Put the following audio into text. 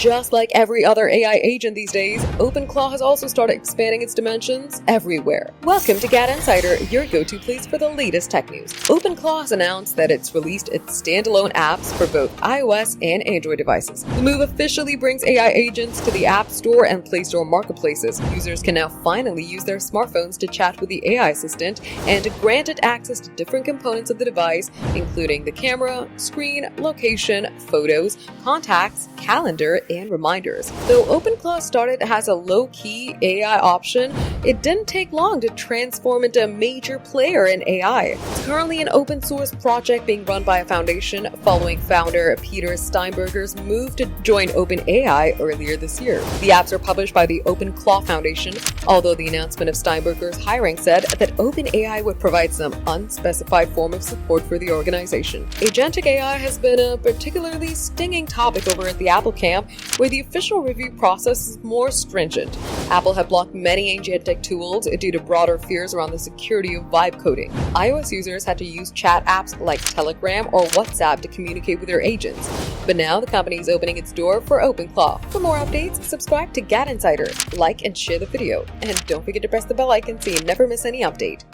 just like every other AI agent these days, OpenClaw has also started expanding its dimensions everywhere. Welcome to GadInsider, your go-to place for the latest tech news. OpenClaw has announced that it's released its standalone apps for both iOS and Android devices. The move officially brings AI agents to the App Store and Play Store marketplaces. Users can now finally use their smartphones to chat with the AI assistant and granted access to different components of the device, including the camera, screen, location, photos, contacts, calendar, and reminders. Though OpenClaw started as a low-key AI option, it didn't take long to transform into a major player in AI. It's currently an open-source project being run by a foundation following founder Peter Steinberger's move to join OpenAI earlier this year. The apps are published by the OpenClaw Foundation, although the announcement of Steinberger's hiring said that OpenAI would provide some unspecified form of support for the organization. Agentic AI has been a particularly stinging topic over at the Apple camp, where the official review process is more stringent. Apple had blocked many agentic tools due to broader fears around the security of vibe coding. iOS users had to use chat apps like Telegram or WhatsApp to communicate with their agents. But now the company is opening its door for OpenClaw. For more updates, subscribe to GadInsider, like and share the video, and don't forget to press the bell icon so you never miss any update.